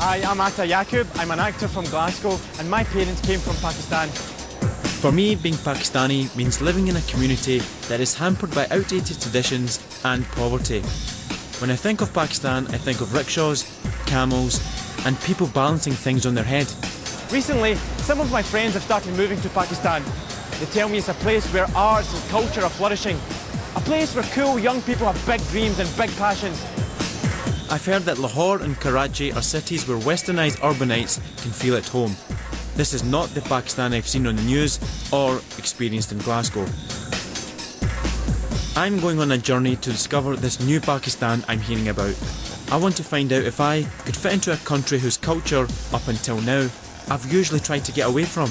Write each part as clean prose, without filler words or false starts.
Hi, I'm Atta Yaqub. I'm an actor from Glasgow and my parents came from Pakistan. For me, being Pakistani means living in a community that is hampered by outdated traditions and poverty. When I think of Pakistan, I think of rickshaws, camels and people balancing things on their head. Recently, some of my friends have started moving to Pakistan. They tell me it's a place where arts and culture are flourishing. A place where cool young people have big dreams and big passions. I've heard that Lahore and Karachi are cities where westernised urbanites can feel at home. This is not the Pakistan I've seen on the news or experienced in Glasgow. I'm going on a journey to discover this new Pakistan I'm hearing about. I want to find out if I could fit into a country whose culture, up until now, I've usually tried to get away from.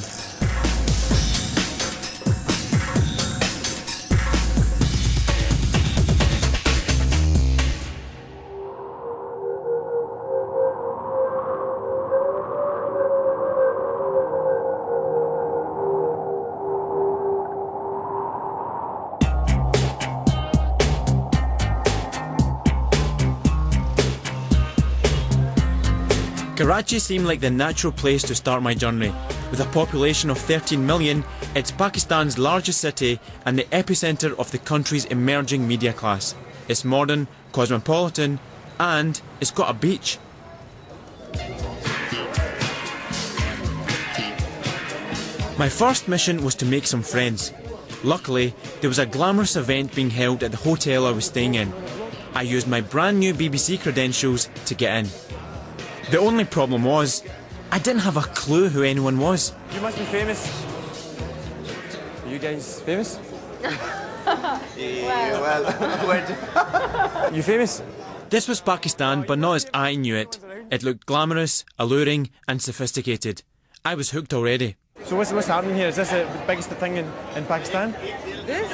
Karachi seemed like the natural place to start my journey. With a population of 13 million, it's Pakistan's largest city and the epicentre of the country's emerging media class. It's modern, cosmopolitan, and it's got a beach. My first mission was to make some friends. Luckily, there was a glamorous event being held at the hotel I was staying in. I used my brand new BBC credentials to get in. The only problem was, I didn't have a clue who anyone was. You must be famous. Are you guys famous? You famous? This was Pakistan, but not as I knew it. It looked glamorous, alluring and sophisticated. I was hooked already. So what's happening here? Is this the biggest thing in Pakistan? This?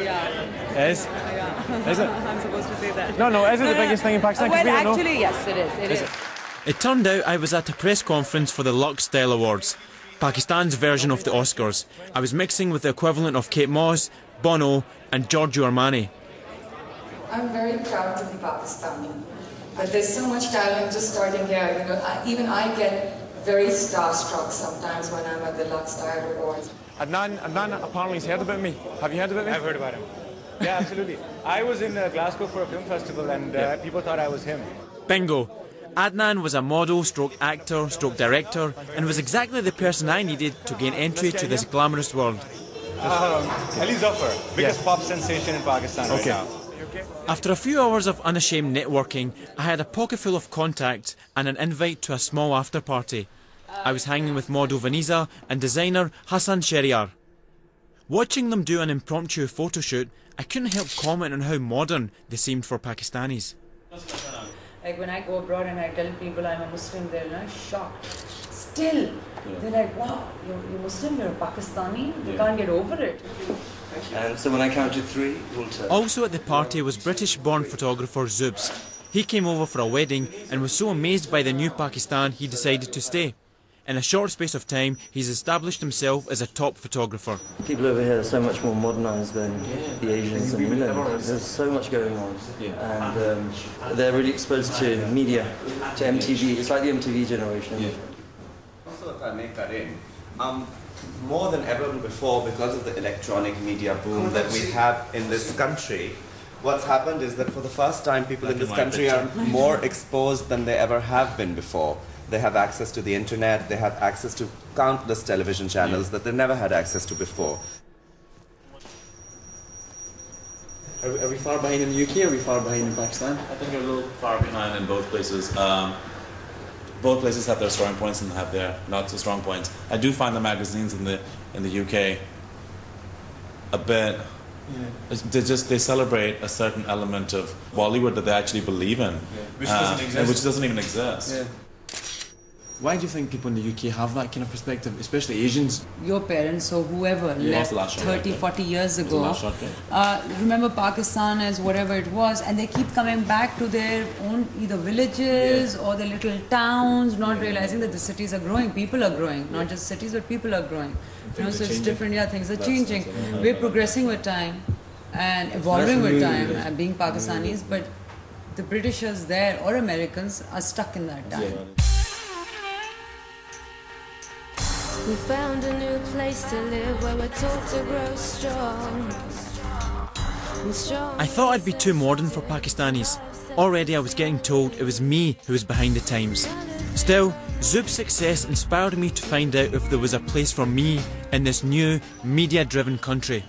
Yeah. It is? Yeah. Is it? I'm supposed to say that. No, is it the biggest thing in Pakistan? Well, actually, yes, it is. It is. It turned out I was at a press conference for the Lux Style Awards, Pakistan's version of the Oscars. I was mixing with the equivalent of Kate Moss, Bono and Giorgio Armani. I'm very proud to be Pakistani, but there's so much talent just starting here. You know, even I get very starstruck sometimes when I'm at the Lux Style Awards. Adnan apparently has heard about me. Have you heard about me? I've heard about him. Yeah, absolutely. I was in Glasgow for a film festival and people thought I was him. Bingo! Adnan was a model, stroke actor, stroke director, and was exactly the person I needed to gain entry to this glamorous world. Ali Zafar, biggest pop sensation in Pakistan right now. After a few hours of unashamed networking, I had a pocket full of contacts and an invite to a small after party. I was hanging with model Vaniza and designer Hassan Sheriar. Watching them do an impromptu photo shoot, I couldn't help comment on how modern they seemed for Pakistanis. Like when I go abroad and I tell people I'm a Muslim, they're like shocked. Still, they're like, wow, you're Muslim, you're Pakistani, you can't get over it. And so when I count to three, we'll turn. Also at the party was British-born photographer Zubs. He came over for a wedding and was so amazed by the new Pakistan he decided to stay. In a short space of time, he's established himself as a top photographer. People over here are so much more modernised than the Asians, and there's so much going on. And they're really exposed to media, to MTV. It's like the MTV generation. Also, if I make that in, more than ever before, because of the electronic media boom that we have in this country, what's happened is that for the first time, people in this country are more exposed than they ever have been before. They have access to the internet, they have access to countless television channels that they never had access to before. Are we far behind in the UK or are we far behind in Pakistan? I think we're a little far behind in both places. Both places have their strong points and have their not so strong points. I do find the magazines in the UK a bit. They celebrate a certain element of Bollywood that they actually believe in, which doesn't even exist. Yeah. Why do you think people in the UK have that kind of perspective, especially Asians? Your parents or whoever left 30, 40 years ago, remember Pakistan as whatever it was, and they keep coming back to their own either villages or their little towns, not realizing that the cities are growing, people are growing, not just cities but people are growing. You know, so it's different, things are changing. We're progressing with time and evolving with time, being Pakistanis, but the Britishers there or Americans are stuck in that time. We found a new place to live where we're taught to grow strong. I thought I'd be too modern for Pakistanis. Already I was getting told it was me who was behind the times. Still, Zoob's success inspired me to find out if there was a place for me in this new, media-driven country.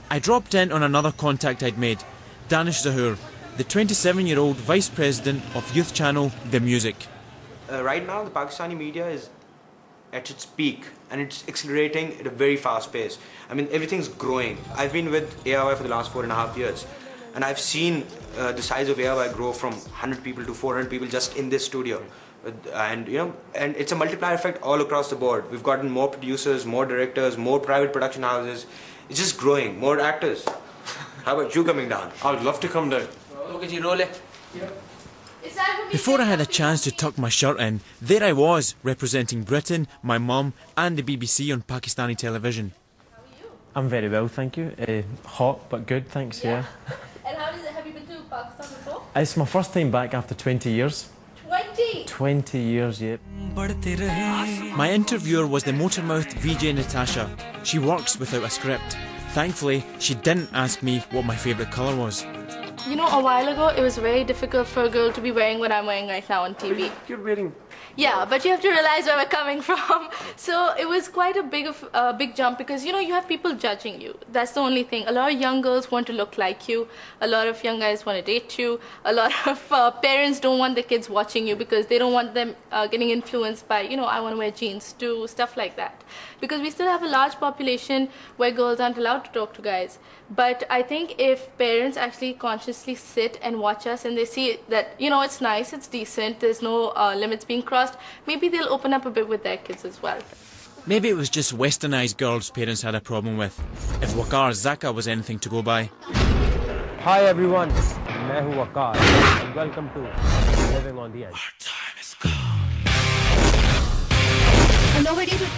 I dropped in on another contact I'd made, Danish Zahoor, the 27-year-old Vice President of youth channel The Music. Right now, the Pakistani media is at its peak and it's accelerating at a very fast pace. I mean, everything's growing. I've been with AIY for the last 4.5 years and I've seen the size of AIY grow from 100 people to 400 people just in this studio. And it's a multiplier effect all across the board. We've gotten more producers, more directors, more private production houses. It's just growing, more actors. How about you coming down? I would love to come down. Before I had a chance to tuck my shirt in, there I was, representing Britain, my mum and the BBC on Pakistani television. I'm very well, thank you. Hot, but good, thanks, yeah. And how is it? Have you been to Pakistan before? It's my first time back after 20 years. 20? 20 years, yeah. My interviewer was the motor-mouthed VJ Natasha. She works without a script. Thankfully, she didn't ask me what my favourite colour was. You know, a while ago, it was very difficult for a girl to be wearing what I'm wearing right now on TV. You're wearing... Yeah, but you have to realize where we're coming from. So it was quite a big jump because, you know, you have people judging you. That's the only thing. A lot of young girls want to look like you. A lot of young guys want to date you. A lot of parents don't want their kids watching you because they don't want them getting influenced by, you know, I want to wear jeans too, stuff like that. Because we still have a large population where girls aren't allowed to talk to guys. But I think if parents actually consciously sit and watch us and they see that, you know, it's nice, it's decent, there's no limits being crossed, maybe they'll open up a bit with their kids as well. Maybe it was just westernised girls parents had a problem with. If Waqar Zaka was anything to go by. Hi everyone, I'm Waqar and welcome to Living on the Edge. Our time is gone.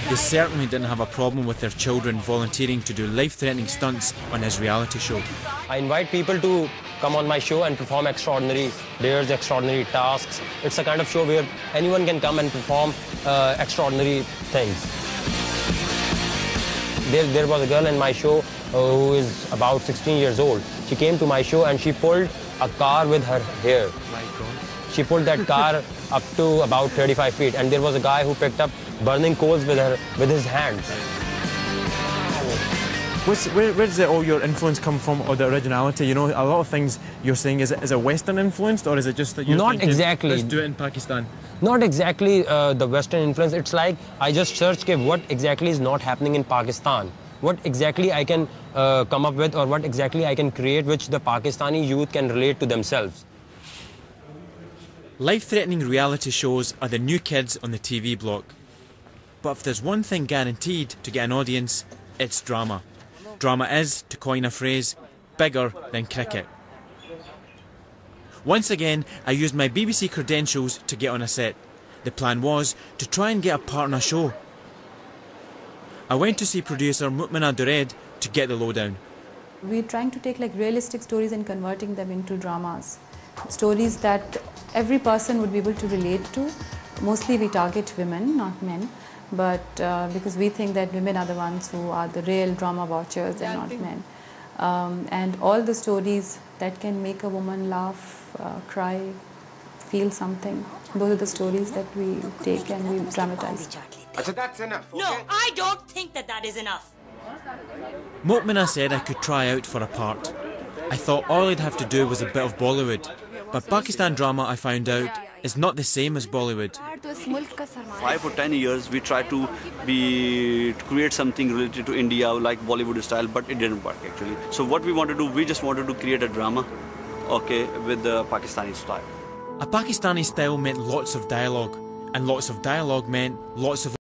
They certainly didn't have a problem with their children volunteering to do life-threatening stunts on his reality show. I invite people to come on my show and perform extraordinary dares, extraordinary tasks. It's a kind of show where anyone can come and perform extraordinary things. There was a girl in my show who is about 16 years old. She came to my show and she pulled a car with her hair. She pulled that car up to about 35 feet and there was a guy who picked up burning coals with his hands. Where does all your influence come from, or the originality? You know, a lot of things you're saying, is it Western influenced, or is it just that you're Not exactly. Let's do it in Pakistan? Not exactly the Western influence. It's like I just searched what exactly is not happening in Pakistan. What exactly I can come up with, or what exactly I can create which the Pakistani youth can relate to themselves. Life-threatening reality shows are the new kids on the TV block. But if there's one thing guaranteed to get an audience, it's drama. Drama is, to coin a phrase, bigger than cricket. Once again, I used my BBC credentials to get on a set. The plan was to try and get a part in a show. I went to see producer Mutmina Dured to get the lowdown. We're trying to take like realistic stories and converting them into dramas. Stories that every person would be able to relate to. Mostly we target women, not men. But because we think that women are the ones who are the real drama watchers and not men. And all the stories that can make a woman laugh, cry, feel something, those are the stories that we take and we dramatize. So that's enough, okay? No, I don't think that is enough. Mutmina said I could try out for a part. I thought all I'd have to do was a bit of Bollywood. But Pakistan drama, I found out, is not the same as Bollywood. 5 or 10 years we tried to create something related to India like Bollywood style, but it didn't work actually. So what we wanted to do, we just wanted to create a drama, okay, with the Pakistani style. A Pakistani style meant lots of dialogue, and lots of dialogue meant lots of